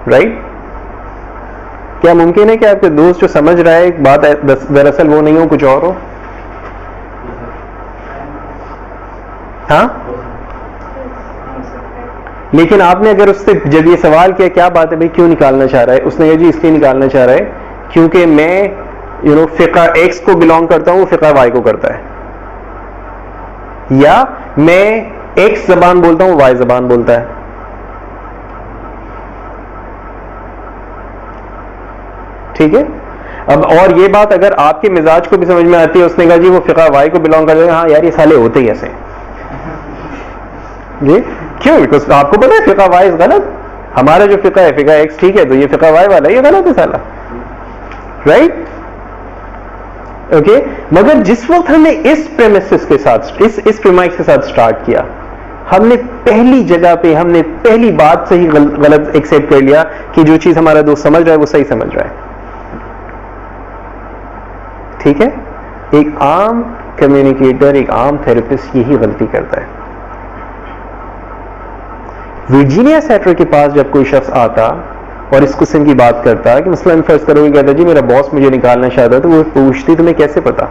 Right? क्या मुमकिन है कि आपके दोस्त जो समझ रहा है एक बात दरअसल वो नहीं हो, कुछ और हो? हाँ, लेकिन आपने अगर उससे जब ये सवाल किया क्या बात है भाई, क्यों निकालना चाह रहा है, उसने कहा जी इसलिए निकालना चाह रहा है क्योंकि मैं फिका एक्स को बिलोंग करता हूं, फिका वाई को करता है, या मैं एक्स जबान बोलता हूं, वाई जबान बोलता है। ठीक है? अब और ये बात अगर आपके मिजाज को भी समझ में आती है, उसने कहा जी वो फिका वाई को बिलोंग करते हैं, हाँ यार ये साले होते ही ऐसे जी। क्यों? बिकॉज आपको पता है फिका वाई गलत, हमारा जो फिका है फिका एक्स ठीक है, तो ये फिका वाई वाला ये गलत है साला, राइट? ओके, मगर जिस वक्त हमने इस प्रेमिसेस के साथ, इस प्रीमाइस के साथ स्टार्ट किया, हमने पहली जगह पे, हमने पहली बात से ही गलत एक्सेप्ट कर लिया कि जो चीज हमारा दोस्त समझ रहा है वो सही समझ रहा है। ठीक है? एक आम कम्युनिकेटर, एक आम थेरेपिस्ट यही गलती करता है। वर्जीनिया सैटर के पास जब कोई शख्स आता और इस किस्म की बात करता कि मसलन फर्ज करोगे, कहता जी मेरा बॉस मुझे निकालना चाहता, तो वो पूछती तुम्हें कैसे पता,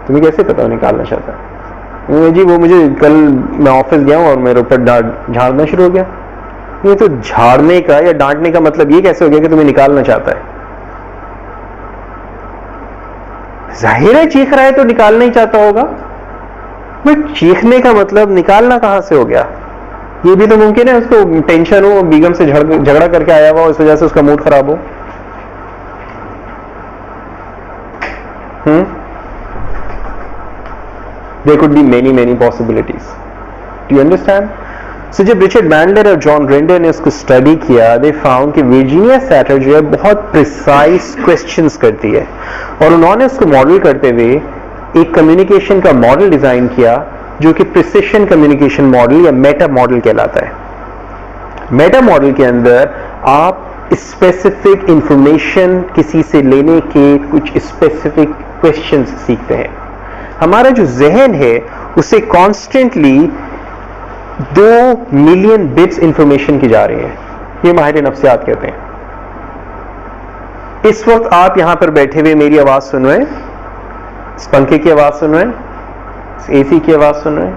तुम्हें कैसे पता वो निकालना चाहता है? जी वो मुझे कल मैं ऑफिस गया हूं और मेरे ऊपर झाड़ना शुरू हो गया। ये तो झाड़ने का या डांटने का मतलब ये कैसे हो गया कि तुम्हें निकालना चाहता है? जाहिर है चीख रहा है तो निकालना ही चाहता होगा, बट चीखने का मतलब निकालना कहां से हो गया? ये भी तो मुमकिन है उसको टेंशन हो, बीगम से झगड़ा करके आया हुआ, इस वजह से उसका मूड खराब हो। There could be many possibilities. Do you understand? So जब रिचर्ड बैंडलर और जॉन रेंडर ने उसको स्टडी किया, they found कि वर्जीनिया सैटर जो है बहुत प्रिसाइज क्वेश्चंस करती है, और उन्होंने उसको मॉडल करते हुए एक कम्युनिकेशन का मॉडल डिजाइन किया जो कि प्रिसिशन कम्युनिकेशन मॉडल या मेटा मॉडल कहलाता है। मेटा मॉडल के अंदर आप स्पेसिफिक इंफॉर्मेशन किसी से लेने के कुछ स्पेसिफिक क्वेश्चंस सीखते हैं। हमारा जो जहन है उसे कॉन्स्टेंटली 2 मिलियन बिट्स इंफॉर्मेशन की जा रही है, ये माहिर नफ्सियात कहते हैं। इस वक्त आप यहां पर बैठे हुए मेरी आवाज सुन रहे हैं, इस पंखे की आवाज सुन रहे हैं, इस एसी की आवाज सुन रहे हैं,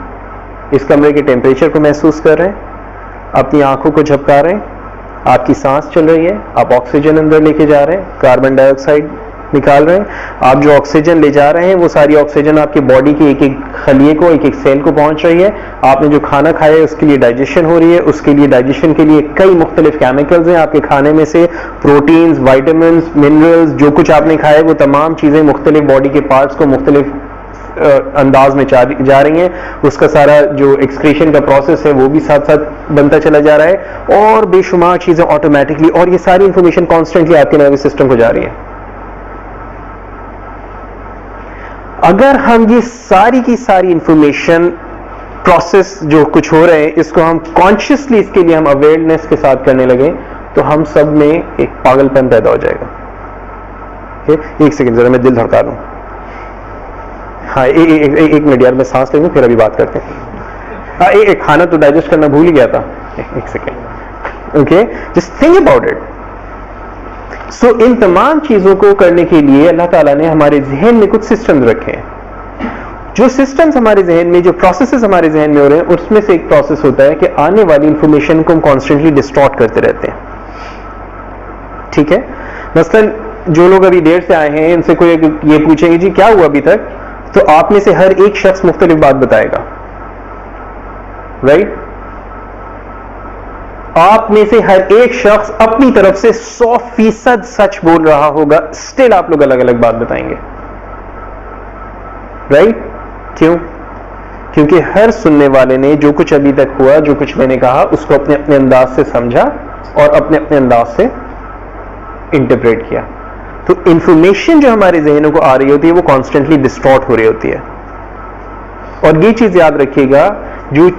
इस कमरे के टेम्परेचर को महसूस कर रहे हैं, अपनी आंखों को झपका रहे हैं, आपकी सांस चल रही है, आप ऑक्सीजन अंदर लेके जा रहे हैं, कार्बन डाइऑक्साइड निकाल रहे हैं। आप जो ऑक्सीजन ले जा रहे हैं वो सारी ऑक्सीजन आपकी बॉडी के एक एक खलिए को, एक एक सेल को पहुंच रही है। आपने जो खाना खाया है उसके लिए डाइजेशन हो रही है, उसके लिए डाइजेशन के लिए कई मुख्तलिफ केमिकल्स हैं आपके खाने में से, प्रोटीन्स, वाइटामिन, मिनरल्स, जो कुछ आपने खाया है वो तमाम चीजें मुख्तलिफ बॉडी के पार्ट्स को मुख्तलिफ अंदाज में जा रही हैं। उसका सारा जो एक्सक्रीशन का प्रोसेस है वो भी साथ साथ बनता चला जा रहा है, और बेशुमार चीजें ऑटोमेटिकली, और ये सारी इंफॉर्मेशन कॉन्स्टेंटली आपके नर्वस सिस्टम को जा रही है। अगर हम ये सारी की सारी इंफॉर्मेशन प्रोसेस जो कुछ हो रहे हैं इसको हम कॉन्शियसली, इसके लिए हम अवेयरनेस के साथ करने लगे, तो हम सब में एक पागलपन पैदा हो जाएगा। एक सेकंड जरा मैं दिल धड़का लूं। हाँ एक मिनट यार, मैं सांस ले लूं फिर अभी बात करते हैं। हाँ एक खाना तो डाइजेस्ट करना भूल ही गया था, एक second. Okay, just think about it. So इन तमाम चीजों को करने के लिए अल्लाह ताला ने हमारे जहन में कुछ सिस्टम्स रखे हैं। जो सिस्टम्स हमारे जहन में, जो प्रोसेसेस हमारे जहन में हो रहे हैं, उसमें से एक प्रोसेस होता है कि आने वाली इंफॉर्मेशन को हम कॉन्स्टेंटली डिस्टॉर्ट करते रहते हैं। ठीक है? मसलन जो लोग अभी देर से आए हैं, इनसे कोई ये पूछेंगे जी क्या हुआ अभी तक, तो आप में से हर एक शख्स मुख्तलिफ बात बताएगा, राइट? आप में से हर एक शख्स अपनी तरफ से 100% सच बोल रहा होगा, स्टिल आप लोग अलग अलग बात बताएंगे, राइट? क्यों? क्योंकि हर सुनने वाले ने जो कुछ अभी तक हुआ, जो कुछ मैंने कहा, उसको अपने अपने अंदाज से समझा और अपने अपने अंदाज से इंटरप्रेट किया। तो इंफॉर्मेशन जो हमारे जहनों को आ रही होती है वो कॉन्स्टेंटली डिस्टॉर्ट हो रही होती है। और ये चीज याद रखिएगा, जो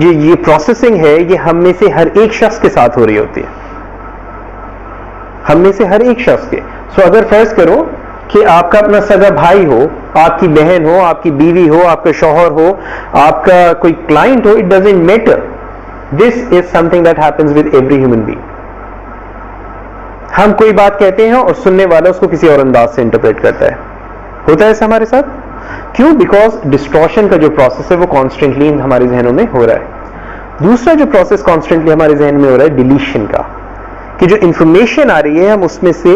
ये प्रोसेसिंग है ये हम में से हर एक शख्स के साथ हो रही होती है, हम में से हर एक शख्स के। सो अगर फर्ज करो कि आपका अपना सगा भाई हो, आपकी बहन हो, आपकी बीवी हो, आपका शौहर हो, आपका कोई क्लाइंट हो, it doesn't matter, this is something that happens with every human being. हम कोई बात कहते हैं और सुनने वाला उसको किसी और अंदाज से इंटरप्रेट करता है। होता है ऐसा हमारे साथ? क्यों? बिकॉज डिस्टॉर्शन का जो प्रोसेस है वो कॉन्स्टेंटली हमारे जहनों में हो रहा है। दूसरा जो प्रोसेस कॉन्स्टेंटली हमारे जहन में हो रहा है डिलीशन का, कि जो इंफॉर्मेशन आ रही है हम उसमें से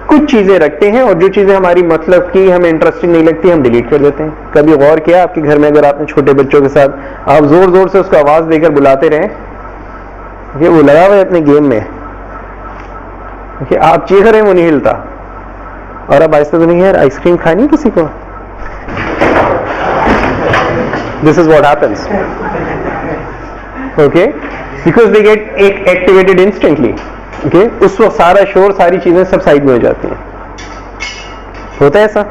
कुछ चीजें रखते हैं और जो चीजें हमारी मतलब की हमें इंटरेस्टिंग नहीं लगती हम डिलीट कर देते हैं। कभी गौर किया आपके घर में अगर आपने छोटे बच्चों के साथ आप जोर जोर से उसको आवाज देकर बुलाते रहे, ये वो लगा हुआ है अपने गेम में, कि आप चीख रहे हैं वो नहीं हिलता, और अब आहिस्ता तो नहीं यार आइसक्रीम खानी किसी को, this is what happens, okay, because they get activated instantly. Okay, उस वक्त सारा शोर सारी चीजें सब साइड में हो जाती हैं। होता है ऐसा?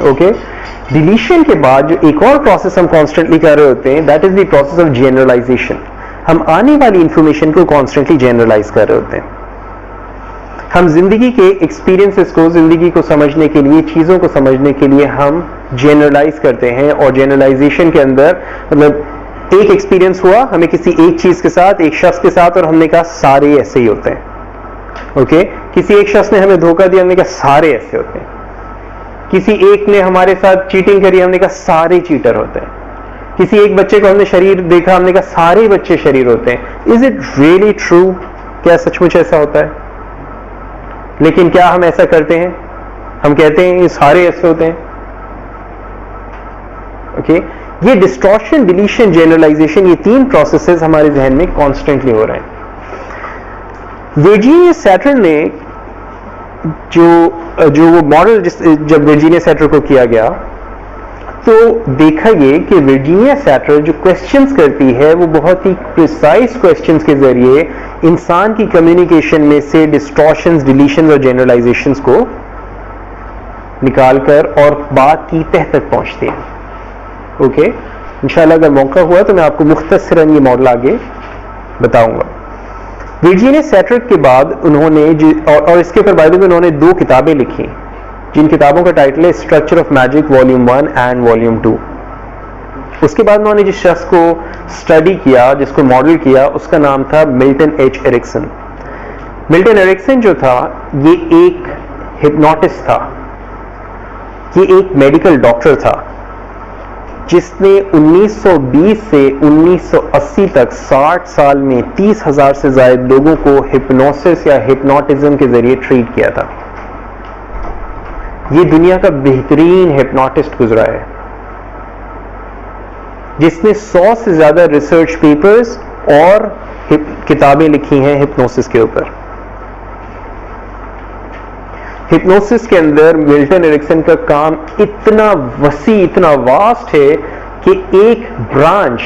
ओके, डिलीशन के बाद जो एक और प्रोसेस हम कॉन्स्टेंटली कर रहे होते हैं, that is the process of generalisation. हम आने वाली इंफॉर्मेशन को कॉन्स्टेंटली जनरलाइज कर रहे होते हैं। हम जिंदगी के एक्सपीरियंसेस को, जिंदगी को समझने के लिए, चीजों को समझने के लिए हम जनरलाइज करते हैं, और जनरलाइजेशन के अंदर मतलब एक एक्सपीरियंस हुआ हमें किसी एक चीज के साथ, एक शख्स के साथ, और हमने कहा सारे ऐसे ही होते हैं। ओके, किसी एक शख्स ने हमें धोखा दिया, हमने कहा सारे ऐसे होते हैं। किसी एक ने हमारे साथ चीटिंग करी, हमने कहा सारे चीटर होते हैं। किसी एक बच्चे को हमने शरीर देखा, हमने कहा सारे बच्चे शरीर होते हैं। Is it really true? क्या सचमुच ऐसा होता है? लेकिन क्या हम ऐसा करते हैं? हम कहते हैं ये सारे ऐसे होते हैं। ओके, ये डिस्टॉर्शन, डिलीशन, जनरलाइजेशन, ये तीन प्रोसेसेस हमारे जहन में कॉन्स्टेंटली हो रहे हैं। वर्जीनिया सैटर ने जो वो मॉडल जब वर्जीनिया सैटर को किया गया तो देखा ये कि वर्जीनिया सैटर जो क्वेश्चंस करती है वो बहुत ही प्रिसाइज क्वेश्चंस के जरिए इंसान की कम्युनिकेशन में से डिस्टॉर्शंस, डिलीशंस और जनरलाइजेशंस को निकालकर और बात की तह तक पहुंचती है। ओके, इंशाल्लाह अगर मौका हुआ तो मैं आपको मुख्तसरन ये मॉडल आगे बताऊंगा। वर्जीनिया सैटर के बाद उन्होंने और इसके ऊपर बाय द वे उन्होंने 2 किताबें लिखी, जिन किताबों का टाइटल है structure of magic volume 1 and volume 2। उसके बाद उन्होंने जिस शख्स को स्टडी किया, जिसको मॉडल किया, उसका नाम था Milton H Erickson. Milton Erickson जो था ये एक हिप्नोटिस्ट था, ये एक मेडिकल डॉक्टर था जिसने 1920 से 1980 तक 60 साल में 30,000 से ज्यादा लोगों को हिप्नोसिस या हिप्नोटिज्म के जरिए ट्रीट किया था। ये दुनिया का बेहतरीन हिप्नोटिस्ट गुजरा है, जिसने 100 से ज्यादा रिसर्च पेपर्स और किताबें लिखी हैं हिप्नोसिस के ऊपर। हिप्नोसिस के अंदर मिल्टन एरिक्सन का काम इतना वसी, इतना वास्ट है कि एक ब्रांच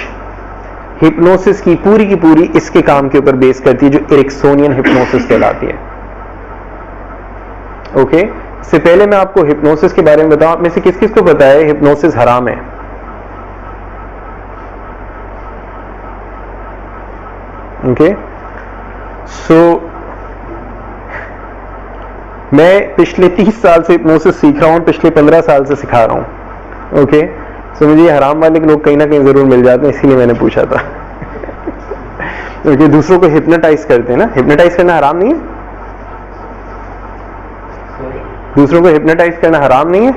हिप्नोसिस की पूरी इसके काम के ऊपर बेस करती है, जो एरिक्सोनियन हिप्नोसिस कहलाती है। ओके, इससे पहले मैं आपको हिप्नोसिस के बारे में बताऊं, आप में से किस किस को पता है हिप्नोसिस हराम है? ओके, सो मैं पिछले 30 साल से हिप्नोसिस सीख रहा हूं, पिछले 15 साल से सिखा रहा हूं। ओके, सो मुझे ये हराम वाले लोग कहीं ना कहीं जरूर मिल जाते हैं, इसीलिए मैंने पूछा था। ओके, दूसरों को हिप्नोटाइज करते हैं ना, हिप्नोटाइज करना हराम नहीं है? दूसरों को हिप्नोटाइज करना हराम नहीं है?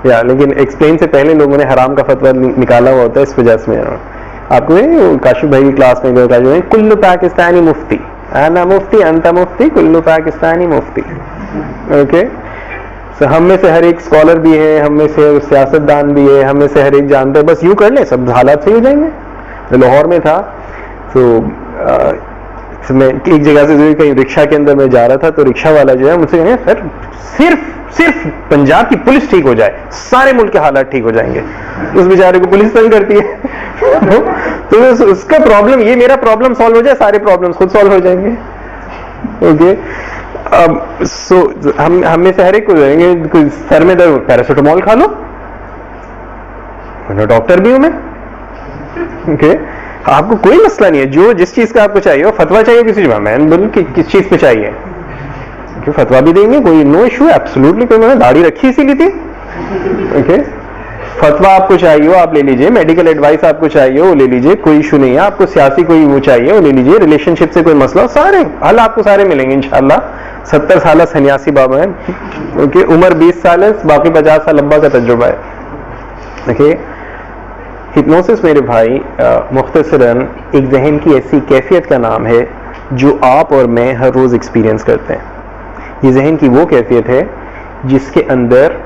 या लेकिन एक्सप्लेन से पहले लोगों ने हराम का फतवा निकाला हुआ होता है, इस वजह से आपको काशिफ भाई की क्लास में जो है कुल्लू पाकिस्तानी मुफ्ती, आना मुफ्ती अंता मुफ्ती, कुल्लू पाकिस्तानी मुफ्ती। ओके, सो हम में से हर एक स्कॉलर भी है, हम में से सियासतदान भी है, हम में से हर एक जानते हैं, बस यूं कर ले सब हालात सही हो जाएंगे। लाहौर में था तो मैं एक जगह से जो कहीं रिक्शा के अंदर मैं जा रहा था तो रिक्शा वाला जो है मुझसे कहे सर सिर्फ पंजाब की पुलिस ठीक हो जाए सारे मुल्क के हालात ठीक हो जाएंगे। उस बेचारे को पुलिस तंग करती है तो उसका प्रॉब्लम, ये मेरा प्रॉब्लम सॉल्व हो जाए, सारे प्रॉब्लम्स खुद सॉल्व हो जाएंगे। ओके, अब सो हम में से हर एक को जाएंगे, कोई सर में दर्द, पैरासिटामोल खा लो, डॉक्टर भी हूं मैं। ओके, आपको कोई मसला नहीं है, जो जिस चीज का आपको चाहिए, फतवा चाहिए किसी चीज, मैं बोलूं कि किस चीज पे चाहिए, फतवा भी देंगे, कोई नो इशू, एब्सोल्युटली। कोई मैंने दाढ़ी रखी इसीलिए थी। ओके, फतवा आपको चाहिए हो आप ले लीजिए, मेडिकल एडवाइस आपको चाहिए वो ले लीजिए, कोई इशू नहीं है। आपको सियासी कोई वो चाहिए वो ले लीजिए, रिलेशनशिप से कोई मसला हो, सारे हल आपको सारे मिलेंगे इंशाल्लाह। 70 साल सन्यासी बाबा है, ओके, उम्र 20 साल है, बाकी 50 साल अब्बा का तजुर्बा है। देखिए हिप्नोसिस मेरे भाई मुख्तसरन एक जहन की ऐसी कैफियत का नाम है जो आप और मैं हर रोज एक्सपीरियंस करते हैं। ये जहन की वो कैफियत है जिसके अंदर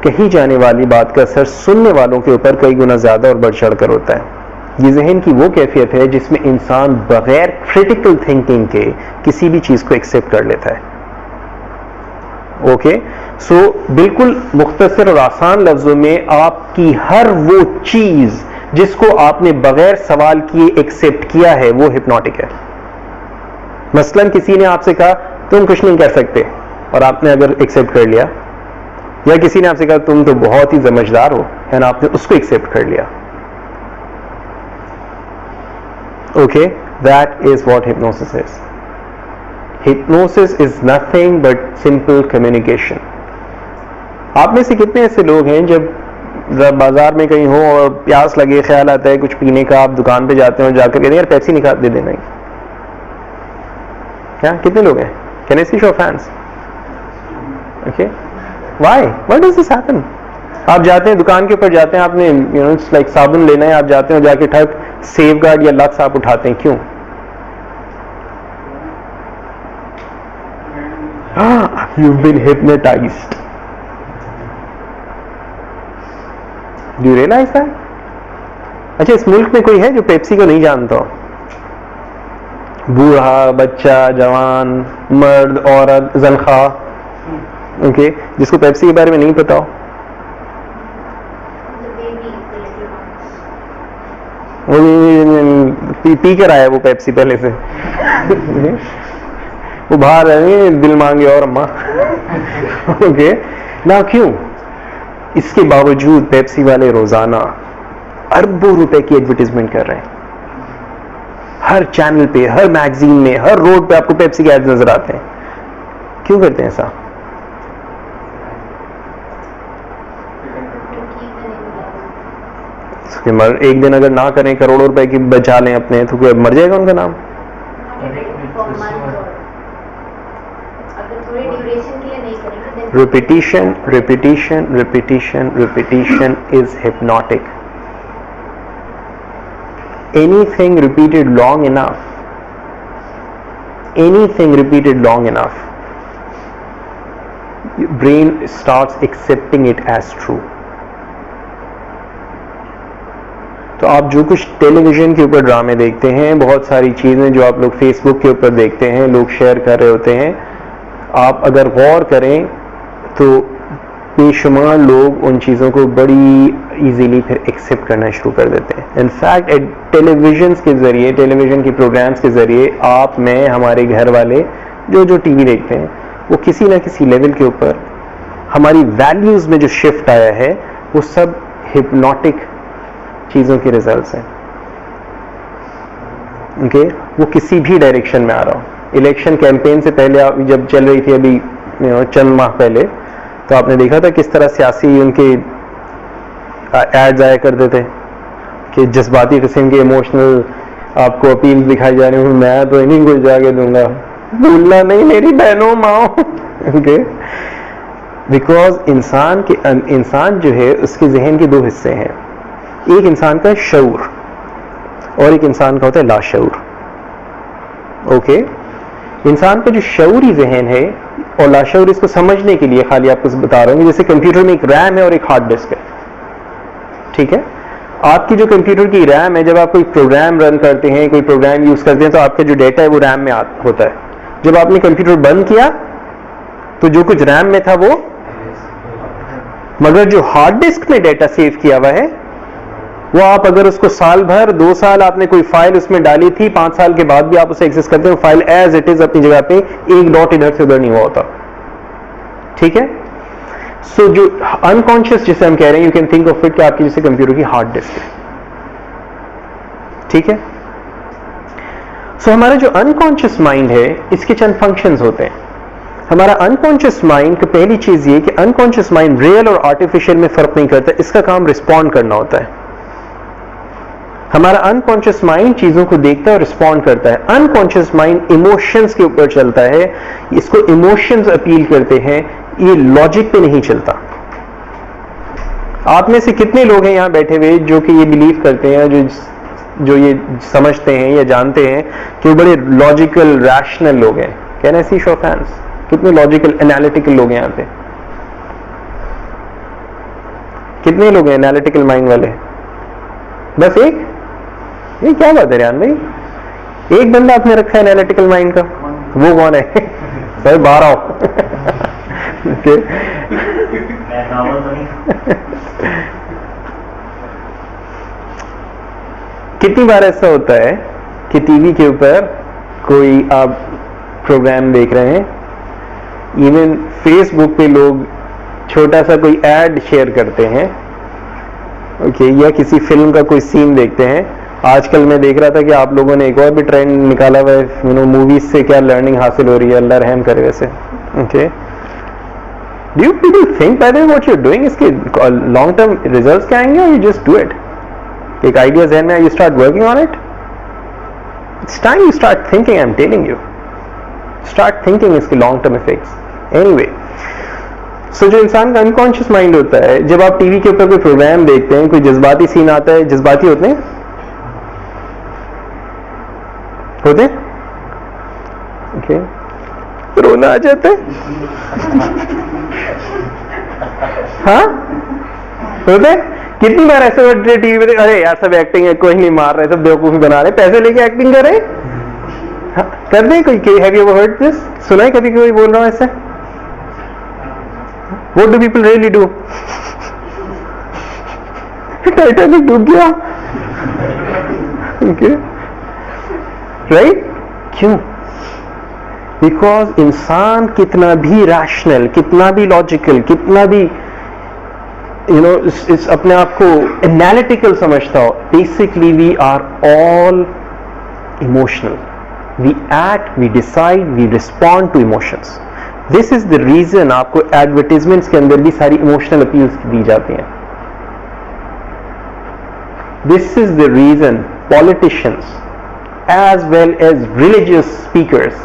कही जाने वाली बात का असर सुनने वालों के ऊपर कई गुना ज्यादा और बढ़ चढ़ कर होता है। ये जहन की वो कैफियत है जिसमें इंसान बगैर क्रिटिकल थिंकिंग के किसी भी चीज को एक्सेप्ट कर लेता है। ओके, सो बिल्कुल मुख्तसर और आसान लफ्जों में आपकी हर वो चीज जिसको आपने बगैर सवाल किए एक्सेप्ट किया है वो हिप्नोटिक है। मसलन किसी ने आपसे कहा तुम कुछ नहीं कर सकते और आपने अगर एक्सेप्ट कर लिया, या किसी ने आपसे कहा तुम तो बहुत ही समझदार हो एंड आपने उसको एक्सेप्ट कर लिया। Okay, that is what hypnosis is. Hypnosis is nothing but simple communication. आप में से कितने ऐसे लोग हैं जब बाजार में कहीं हो और प्यास लगे, ख्याल आता है कुछ पीने का, आप दुकान पे जाते हो, जाकर कहते हैं यार पेप्सी निकाल दे देना। क्या कितने लोग हैं? Can I see show of hands? Okay, Why? Why does this happen? आप जाते हैं दुकान के ऊपर जाते हैं, आपने it's like साबुन लेना है, आप जाते हो जाके ठक सेफगार्ड या लक्स आप उठाते हैं, क्यों? You've been hypnotized. Do you realize that? अच्छा, इस मुल्क में कोई है जो पेप्सी को नहीं जानता हो? बूढ़ा, बच्चा, जवान, मर्द, औरत, जलखा, ओके, जिसको पेप्सी के बारे में नहीं पता हो? वो पी कर आया वो पेप्सी पहले से वो बाहर है, दिल मांगे और अम्मा ओके ना, क्यों? इसके बावजूद पेप्सी वाले रोजाना अरबों रुपए की एडवर्टाइजमेंट कर रहे हैं। हर चैनल पे, हर मैगजीन में, हर रोड पे आपको पेप्सी के एड्स नजर आते हैं। क्यों करते हैं ऐसा? एक दिन अगर ना करें, करोड़ों रुपए की बचा लें अपने, तो कोई मर जाएगा उनका नाम? Repetition repetition repetition repetition is hypnotic. Anything repeated long enough, anything repeated long enough, brain starts accepting it as true. तो आप जो कुछ टेलीविजन के ऊपर ड्रामे देखते हैं, बहुत सारी चीजें जो आप लोग फेसबुक के ऊपर देखते हैं, लोग शेयर कर रहे होते हैं, आप अगर गौर करें तो बेशुमार लोग उन चीज़ों को बड़ी इजीली फिर एक्सेप्ट करना शुरू कर देते हैं। इनफैक्ट टेलीविजन के ज़रिए, टेलीविजन के प्रोग्राम्स के ज़रिए आप, मैं, हमारे घर वाले जो टीवी देखते हैं, वो किसी ना किसी लेवल के ऊपर हमारी वैल्यूज़ में जो शिफ्ट आया है वो सब हिप्नोटिक चीज़ों के रिजल्ट्स हैं। ओके, वो किसी भी डायरेक्शन में आ रहा हो। इलेक्शन कैंपेन से पहले जब चल रही थी अभी चंद माह पहले, तो आपने देखा था किस तरह सियासी उनके एड्स आया करते थे कि जज्बाती किस्म के इमोशनल आपको अपील दिखाई जा रही हूँ, मैं तो इन्हीं को जाके दूंगा, भूलना नहीं मेरी बहनों माओ। ओके, बिकॉज इंसान जो है उसके जहन के दो हिस्से हैं, एक इंसान का शऊर और एक इंसान का होता है लाशऊर। ओके, इंसान का जो शऊरी जहन है और लाशऊर, इसको समझने के लिए खाली आपको बता रहा हूँ, जैसे कंप्यूटर में एक रैम है और एक हार्ड डिस्क है, ठीक है? आपकी जो कंप्यूटर की रैम है, जब आप कोई प्रोग्राम रन करते हैं, कोई प्रोग्राम यूज करते हैं, तो आपका जो डेटा है वो रैम में होता है। जब आपने कंप्यूटर बंद किया तो जो कुछ रैम में था वो, मगर जो हार्ड डिस्क में डेटा सेव किया हुआ है वो आप अगर उसको साल भर, 2 साल आपने कोई फाइल उसमें डाली थी, 5 साल के बाद भी आप उसे एक्सेस करते हैं, फाइल एज इट इज अपनी जगह पे, एक डॉट इधर से उधर नहीं हुआ होता, ठीक है? सो जो अनकॉन्शियस जिसे हम कह रहे हैं, you can think of it कि आपकी जैसे कंप्यूटर की हार्ड डिस्क है, ठीक है? सो हमारा जो अनकॉन्शियस माइंड है, इसके चंद फंक्शंस होते हैं। हमारा अनकॉन्शियस माइंड की पहली चीज ये कि अनकॉन्शियस माइंड रियल और आर्टिफिशियल में फर्क नहीं करता, इसका काम रिस्पॉन्ड करना होता है। हमारा अनकॉन्शियस माइंड चीजों को देखता है और रिस्पॉन्ड करता है। अनकॉन्शियस माइंड इमोशंस के ऊपर चलता है, इसको इमोशंस अपील करते हैं, ये लॉजिक पे नहीं चलता। आप में से कितने लोग हैं यहां बैठे हुए जो कि ये बिलीव करते हैं, जो ये समझते हैं या जानते हैं कि वो बड़े लॉजिकल रैशनल लोग हैं? Can I see show of hands? कितने लॉजिकल एनालिटिकल लोग हैं यहां पे? कितने लोग हैं एनालिटिकल माइंड वाले? बस एक? ये क्या बात है रियान भाई, एक बंदा आपने रखा है एनालिटिकल माइंड का, वो कौन है? सर बाहर आओ। कितनी बार ऐसा होता है कि टीवी के ऊपर कोई आप प्रोग्राम देख रहे हैं, इवन फेसबुक पे लोग छोटा सा कोई एड शेयर करते हैं, ओके, या किसी फिल्म का कोई सीन देखते हैं। आजकल मैं देख रहा था कि आप लोगों ने एक और भी ट्रेंड निकाला हुआ है, मूवीज से क्या लर्निंग हासिल हो रही है, अल्लाह रहम करे वैसे, okay. Do you people think by the way what you are doing, इसके लॉन्ग टर्म रिजल्ट्स क्या आएंगे, और यू जस्ट डू इट? एक आइडिया ज़हन में, you start working on it, it's time you start thinking, I am telling you, start thinking इसके long term effects. Anyway, so जो इंसान का अनकॉन्शियस माइंड होता है, जब आप टीवी के ऊपर कोई प्रोग्राम देखते हैं, कोई जज्बाती सीन आता है, जज्बाती होते हैं ओके, रोना आ जाता है, हाँ होते? कितनी बार ऐसे होते टीवी पे, अरे यार सब एक्टिंग है, कोई नहीं मार रहे, सब बेवकूफी बना रहे, पैसे लेके एक्टिंग कर रहे, हाँ, कर दे कोई। Have you ever heard this? सुना है कभी कोई बोल रहा हूं ऐसे? What do people really do? Titanic डूब गया, okay, right? क्यों? बिकॉज इंसान कितना भी रैशनल, कितना भी लॉजिकल, कितना भी इस अपने आप को एनालिटिकल समझता हो, basically we are all emotional. We act, we decide, we respond to emotions. This is the reason आपको एडवर्टीजमेंट्स के अंदर भी सारी इमोशनल अपील्स दी जाती हैं। This is the reason politicians as well as religious speakers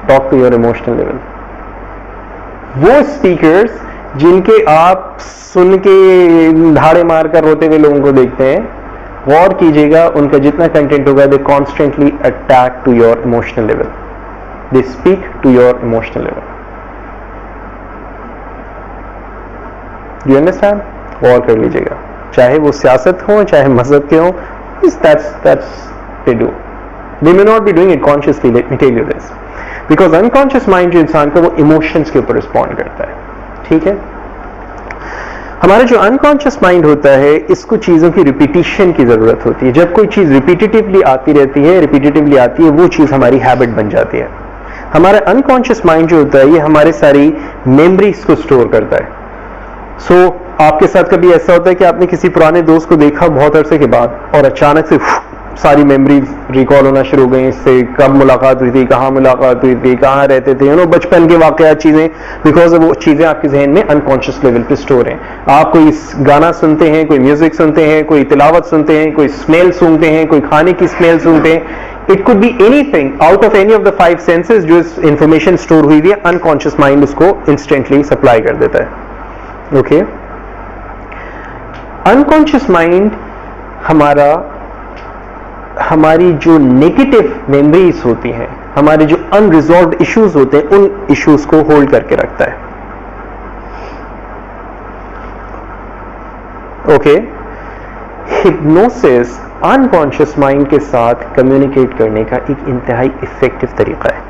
talk to your emotional level. वो speakers जिनके आप सुन के धाड़े मारकर रोते हुए लोगों को देखते हैं, गौर कीजिएगा उनका जितना कंटेंट होगा, they constantly attack to your emotional level, they speak to your emotional level. You understand? गौर कर लीजिएगा, चाहे वो सियासत हो, चाहे मजहब के हो, that's they do. They may not be doing it consciously, let me tell you this. Because unconscious mind जो इंसान का, वो इमोशंस के ऊपर रिस्पॉन्ड करता है, ठीक है? हमारा जो अनकॉन्शियस माइंड होता है, इसको चीज़ों की रिपीटिशन की ज़रूरत होती है। जब कोई चीज़ रिपीटेटिवली आती रहती है, वो चीज़ हमारी हैबिट बन जाती है। हमारा अनकॉन्शियस माइंड जो होता है, ये हमारे सारी मेमोरीज को स्टोर करता है। सो आपके साथ कभी ऐसा होता है कि आपने किसी पुराने दोस्त को देखा बहुत अरसे के बाद, और अचानक से सारी मेमोरीज रिकॉल होना शुरू हो गई, इससे कब मुलाकात हुई थी, कहाँ मुलाकात हुई थी, कहाँ रहते थे, बचपन के वाकयात चीज़ें, बिकॉज वो चीज़ें आपके जहन में अनकॉन्शियस लेवल पे स्टोर हैं। आप कोई गाना सुनते हैं, कोई म्यूजिक सुनते हैं, कोई तिलावत सुनते हैं, कोई स्मेल सुनते हैं, कोई खाने की स्मेल सुनते हैं, it could be anything out of any of the 5 senses. जो इंफॉर्मेशन स्टोर हुई है, अनकॉन्शियस माइंड उसको इंस्टेंटली सप्लाई कर देता है, ओके। अनकॉन्शियस माइंड हमारी जो नेगेटिव मेमोरीज होती हैं, हमारे जो अनरिजॉल्व्ड इश्यूज होते हैं, उन इश्यूज को होल्ड करके रखता है, ओके। हिप्नोसिस अनकॉन्शियस माइंड के साथ कम्युनिकेट करने का एक इंतहाई इफेक्टिव तरीका है।